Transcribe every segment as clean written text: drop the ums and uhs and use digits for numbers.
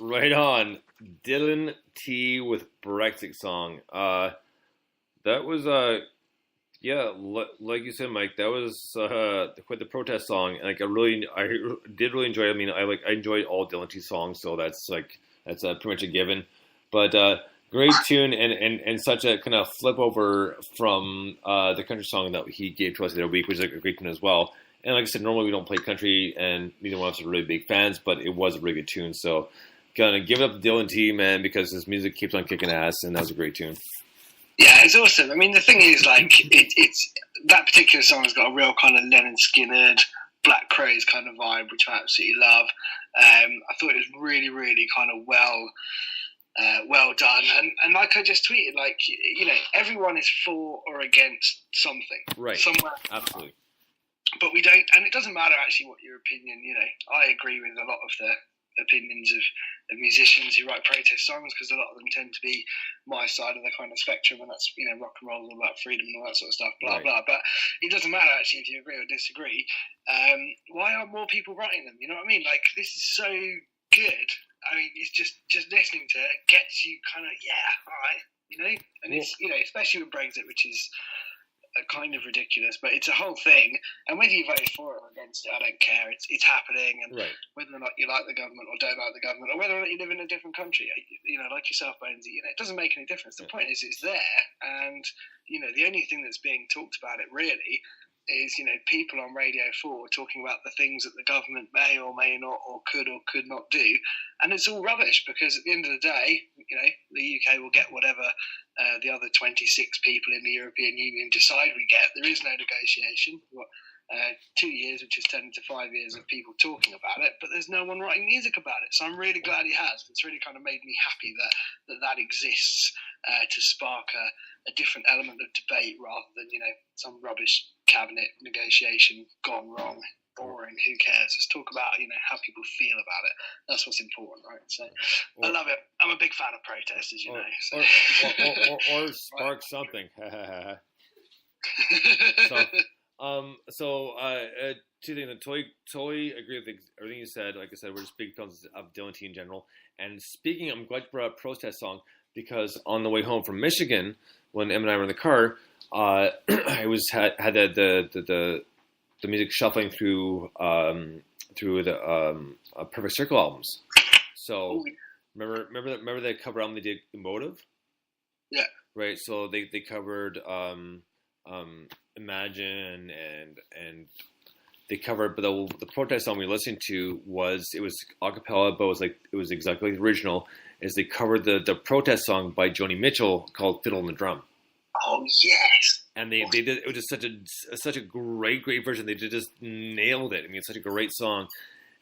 Right on. Dylan T with Brexit song. That was like you said, Mike. That was quite the protest song. Like I did really enjoy it. I mean, I enjoyed all Dylan T songs, so that's pretty much a given. But great tune and such a kind of flip over from the country song that he gave to us the other week, which is like a great tune as well. And like I said, normally we don't play country, and neither one of us are really big fans, but it was a really good tune. So, gonna give it up to Dylan T, man, because his music keeps on kicking ass, and that was a great tune. Yeah, it's awesome. I mean, the thing is, like, it's that particular song has got a real kind of Leonard Skinner, Black Crowes kind of vibe, which I absolutely love. I thought it was really, really kind of well done. And like I just tweeted, like, you know, everyone is for or against something. Right. Somewhere. Absolutely. But we don't, and it doesn't matter actually what your opinion, you know, I agree with a lot of the opinions of musicians who write protest songs, because a lot of them tend to be my side of the kind of spectrum, and that's, you know, rock and roll is all about freedom and all that sort of stuff, blah, right. blah. But it doesn't matter actually if you agree or disagree. Why aren't more people writing them? You know what I mean? Like, this is so good. I mean, it's just listening to it gets you kind of, yeah, all right, you know? And it's, you know, especially with Brexit, which is kind of ridiculous, but it's a whole thing. And whether you vote for it or against it, I don't care. It's happening, and right. Whether or not you like the government or don't like the government, or whether or not you live in a different country, you know, like yourself, Bonesy, you know, it doesn't make any difference. The point is, it's there, and you know, the only thing that's being talked about it really is, you know, people on Radio 4 talking about the things that the government may or may not or could not do, and it's all rubbish, because at the end of the day, you know, the UK will get whatever the other 26 people in the European Union decide we get. There is no negotiation. We've got 2 years, which is turned into 5 years of people talking about it, but there's no one writing music about it. So I'm really glad he has. It's really kind of made me happy that exists to spark a different element of debate, rather than, you know, some rubbish cabinet negotiation gone wrong. Boring, who cares? Let's talk about, you know, how people feel about it. That's what's important, right? So I love it. I'm a big fan of protests, as you know. So. Or spark something. Two things. I totally agree with everything you said. Like I said, we're just big fans of Dylan T in general. And speaking, I'm glad you brought up protest song, because on the way home from Michigan, when Em and I were in the car, I had the music shuffling through the Perfect Circle albums. So remember that cover album they did, Emotive? Yeah. Right. So they covered Imagine and they covered, but the protest song we listened to was a cappella, but it was exactly like the original. Is they covered the protest song by Joni Mitchell called Fiddle on the Drum. Oh yes. And they did, it was just such a great version. They just nailed it. I mean, it's such a great song.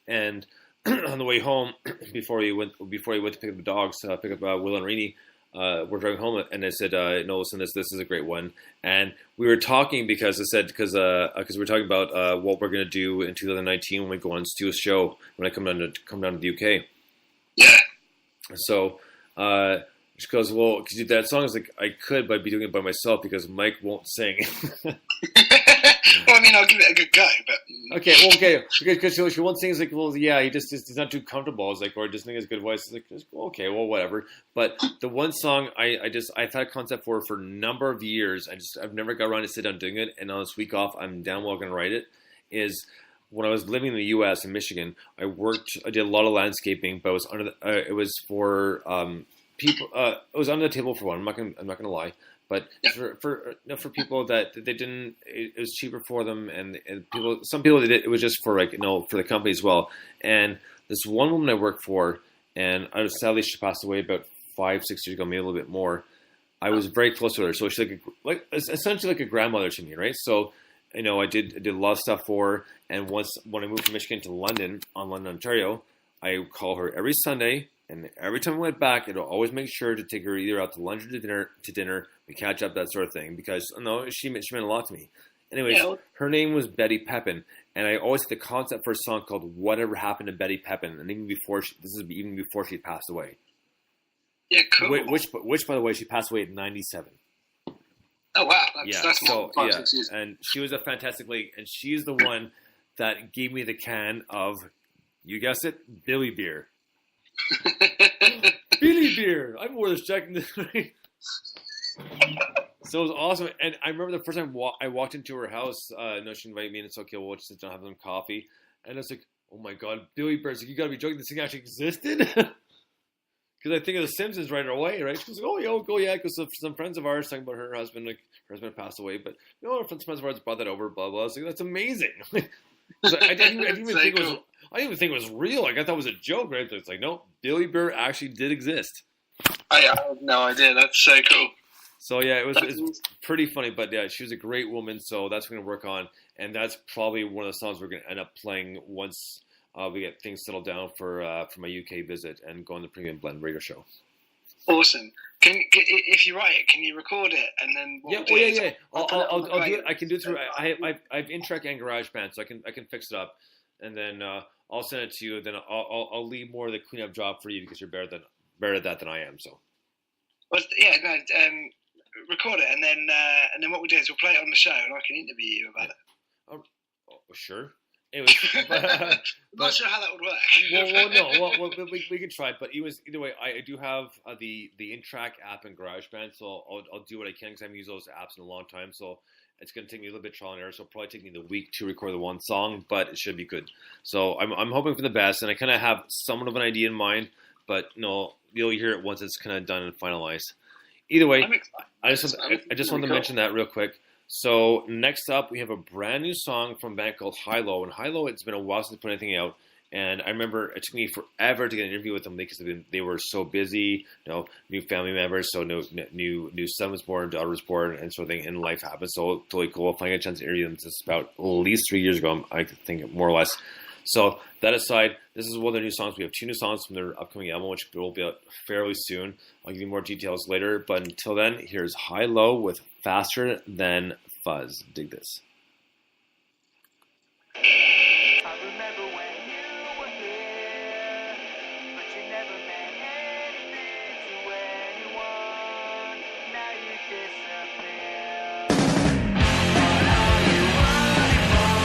And on the way home, before he went to pick up the dogs, pick up Will and Rainey, we're driving home, and I said, "No, listen, this is a great one." And we were talking because we were talking about what we're going to do in 2019 when we go on Stu's show when I come down to the UK. Yeah. So. She goes, well, could you do that song? I was like, I could, but I'd be doing it by myself because Mike won't sing. Well, I mean, I'll give it a good go, but... Okay. Because she won't sing. It's like, well, yeah, he's not too comfortable. I was like, or just think it's a good voice. It's like, okay, well, whatever. But the one song I've had a concept for a number of years. I've never got around to sit down doing it. And on this week off, I'm down well going to write it. Is when I was living in the U.S. in Michigan, I did a lot of landscaping, but it was for people. It was under the table for one. I'm not gonna lie, but for people that they didn't, it was cheaper for them, and some people did it. It was just for for the company as well. And this one woman I worked for, and sadly she passed away about 5-6 years ago, maybe a little bit more. I was very close to her, so she's like essentially like a grandmother to me, right? So. I did a lot of stuff for her, and when I moved from Michigan to London, Ontario, I would call her every Sunday, and every time I went back, I'd always make sure to take her either out to lunch or to dinner, we catch up, that sort of thing, because she meant a lot to me. Anyways, her name was Betty Pepin, and I always had the concept for a song called "Whatever Happened to Betty Pepin," and even before she passed away. Yeah, cool. Which, by the way, she passed away at 97. Oh wow! And she was a fantastic lady, and she's the one that gave me the can of, you guessed it, Billy beer. Billy Beer. I wore this jacket. So it was awesome. And I remember the first time I walked into her house. No, she invited me, and it's okay. We'll just sit down, have some coffee. And I was like, oh my God, Billy Bear's like, you got to be joking. This thing actually existed? Because I think of The Simpsons right away, right? She was like, oh, yeah, because some friends of ours talking about her husband, like her husband passed away, but our friends of ours brought that over, blah blah. I was like, that's amazing. I didn't even think it was. I didn't even think it was real. Like I thought it was a joke, right? It's like, no, Billy Bear actually did exist. I had no idea. That's so cool. So yeah, it's pretty funny, but yeah, she was a great woman. So that's what we're gonna work on, and that's probably one of the songs we're gonna end up playing once we get things settled down for my UK visit and go on the Premium Blend radio show. Awesome. If you write it, can you record it and then? Yeah. I'll do it. I can do it through. I have InTrack and GarageBand, so I can fix it up, and then I'll send it to you. Then I'll leave more of the cleanup job for you because you're better at that than I am. So. Well, yeah. No. Record it and then what we'll do is we'll play it on the show and I can interview you about it. Sure. Anyways, I'm not sure how that would work. Well, we can try it. But either way, I do have the InTrack app and GarageBand, so I'll do what I can because I haven't used those apps in a long time. So it's going to take me a little bit trial and error. So it'll probably take me the week to record the one song, but it should be good. So I'm hoping for the best, and I kind of have somewhat of an idea in mind, but you'll hear it once it's kind of done and finalized. Either way, I just wanted to mention that real quick. So next up, we have a brand new song from a band called High-Low. And High-Low, it's been a while since they put anything out. And I remember it took me forever to get an interview with them because they were so busy, new family members, so new son was born, daughter was born, and sort of thing, and life happened. So totally cool. Finally got a chance to interview them. This is about at least 3 years ago, I think, more or less. So that aside, this is one of their new songs. We have 2 new songs from their upcoming album, which will be out fairly soon. I'll give you more details later. But until then, here's High-Low with Faster Than Fuzz. Dig this. I remember when you were here, but you never meant anything to anyone. Now you disappear. What are you running from?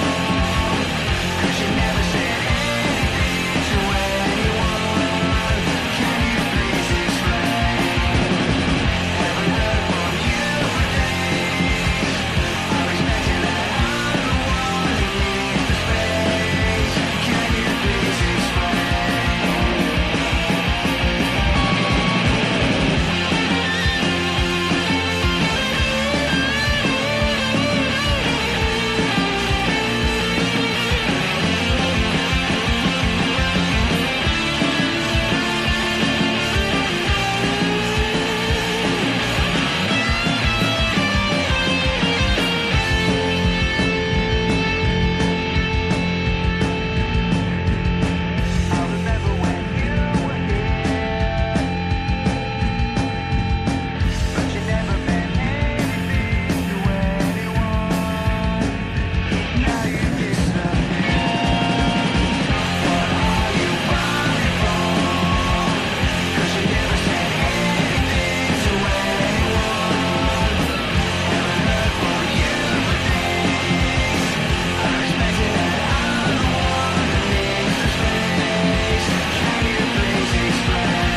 'Cause you never said anything to anyone. Can you please explain? Haven't heard from you for days. I respected that I'm the one who needs the space. Can you please explain? I remember when you were here, but you never meant anything to anyone. Now you disappear. What are you running from? 'Cause you never said anything to anyone. Haven't heard from you for days. I respected that I'm the one who needs the space. Can you please explain?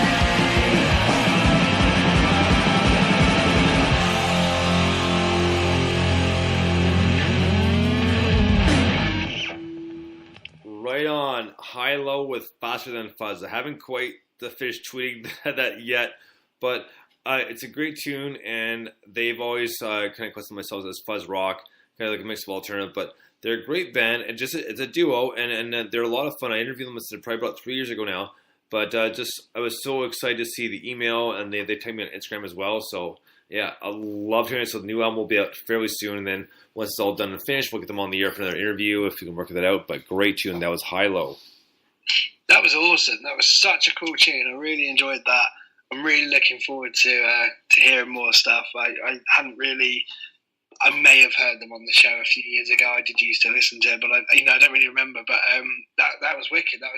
Right on. High-Low with Faster Than Fuzz. I haven't quite finished tweeting that yet, but it's a great tune, and they've always kind of classified themselves as fuzz rock, kind of like a mix of alternative, but they're a great band, and it's a duo, and they're a lot of fun. I interviewed them probably about 3 years ago now, but I was so excited to see the email, and they tagged me on Instagram as well, so yeah, I love hearing it. So the new album will be out fairly soon, and then once it's all done and finished, we'll get them on the air for another interview if we can work that out, but great tune. That was High-Low. That was awesome. That was such a cool tune. I really enjoyed that. I'm really looking forward to hearing more stuff. I hadn't really. I may have heard them on the show a few years ago. I did used to listen to it, but I don't really remember. But that was wicked. That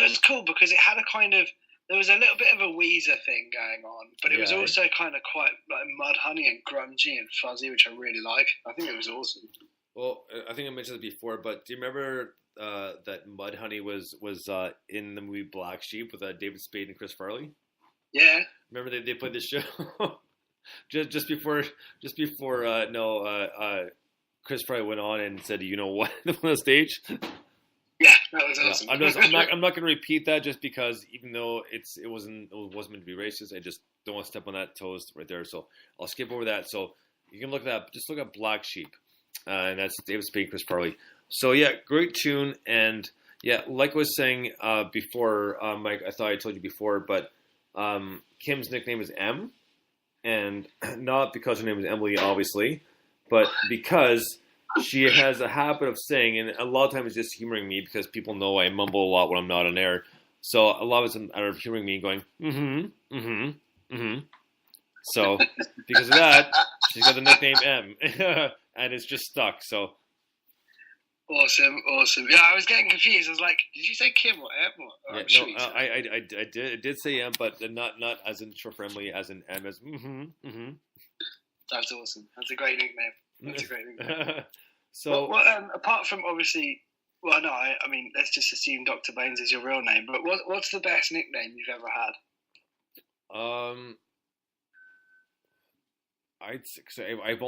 was cool because it had a kind of. There was a little bit of a Weezer thing going on, but it was also kind of quite like Mudhoney and grungy and fuzzy, which I really like. I think it was awesome. Well, I think I mentioned it before, but do you remember that Mudhoney was in the movie Black Sheep with David Spade and Chris Farley? Yeah. Remember they played this show just before Chris Farley went on and said, "You know what?" on the stage. Yeah, that was awesome. I'm not going to repeat that just because even though it wasn't meant to be racist, I just don't want to step on that toes right there. So I'll skip over that. So you can look at that. Just look at Black Sheep, and that's David Spade, Chris Farley. So yeah, great tune, and yeah, like I was saying before, Mike. I thought I told you before, but Kim's nickname is M, and not because her name is Emily, obviously, but because she has a habit of saying, and a lot of times it's just humoring me because people know I mumble a lot when I'm not on air. So a lot of it's out of humoring me going, So because of that, she's got the nickname M, and it's just stuck. So awesome. Yeah, I was getting confused. I was like, did you say Kim or M? I did say M, but not as in short for Emily, as in M as That's awesome. That's a great nickname. So, apart from obviously, well, no, I mean, let's just assume Dr. Bones is your real name. But what's the best nickname you've ever had? I'd say I've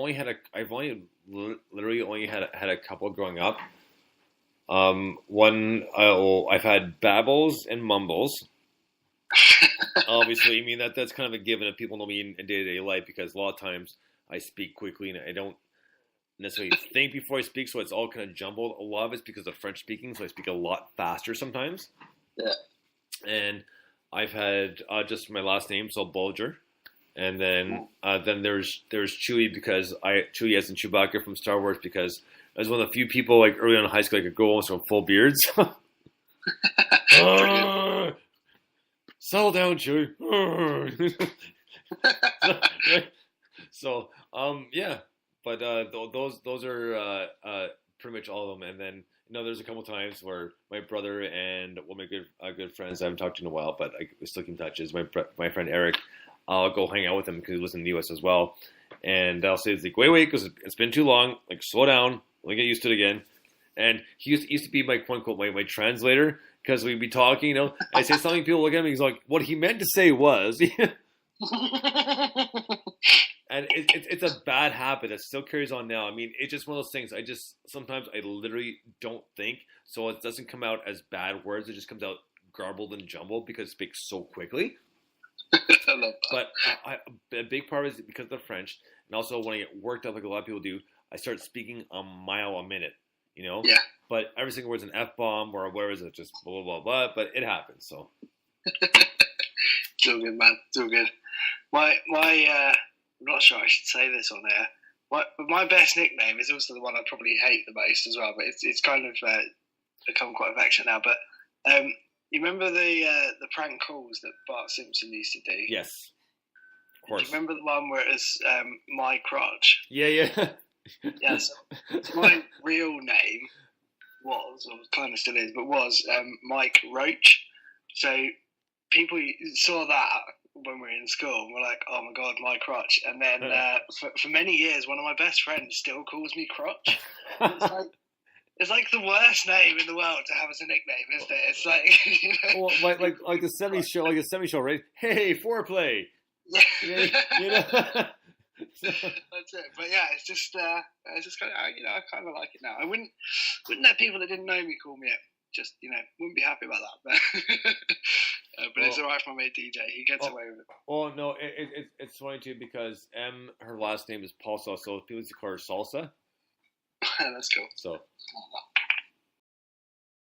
literally only had a couple growing up. I've had babbles and mumbles. Obviously, I mean that's kind of a given if people know me in day-to-day life because a lot of times I speak quickly and I don't necessarily think before I speak, so it's all kind of jumbled. A lot of it's because of French speaking, so I speak a lot faster sometimes. Yeah. And I've had just my last name, so Bulger, and then there's Chewie because Chewie as in Chewbacca from Star Wars because I was one of the few people like early on in high school I could go almost from full beards. Settle down, Chewie. So yeah. But those are pretty much all of them. And then there's a couple times where my brother and one of my good friends I haven't talked to in a while, but I still keep in touch. Is my friend Eric. I'll go hang out with him because he lives in the U.S. as well, and I'll say it's like wait because it's been too long. Like slow down, let me get used to it again. And he used to be my quote unquote my translator because we'd be talking. I say something, people look at me. He's like, what he meant to say was. And it's a bad habit that still carries on now. I mean, it's just one of those things. Sometimes I literally don't think, so it doesn't come out as bad words. It just comes out garbled and jumbled because it speaks so quickly. I love that. But a big part is because of the French, and also when I get worked up like a lot of people do, I start speaking a mile a minute. Yeah. But every single word's an F-bomb or whatever is it, just blah blah blah. But it happens. So. It's all good, man. It's all good. My I'm not sure I should say this on air. My best nickname is also the one I probably hate the most as well, but it's kind of become quite affectionate now. But you remember the prank calls that Bart Simpson used to do? Yes, of course. Do you remember the one where it was my crotch? Yeah. Yeah, so my real name was, or kind of still is, but was Mike Roach. So people saw that when we were in school, and we're like, oh my god, my crotch. And then for many years, one of my best friends still calls me Crotch. It's like the worst name in the world to have as a nickname, isn't it? It's like well, like the 70s show, right? Hey, foreplay. Yeah. That's it. But yeah, it's just kind of I kind of like it now. I wouldn't let people that didn't know me call me it. Just wouldn't be happy about that. But it's alright for my mate DJ. He gets away with it. Oh no, it's funny too because her last name is Paulsa, so people used to call her Salsa. That's cool. So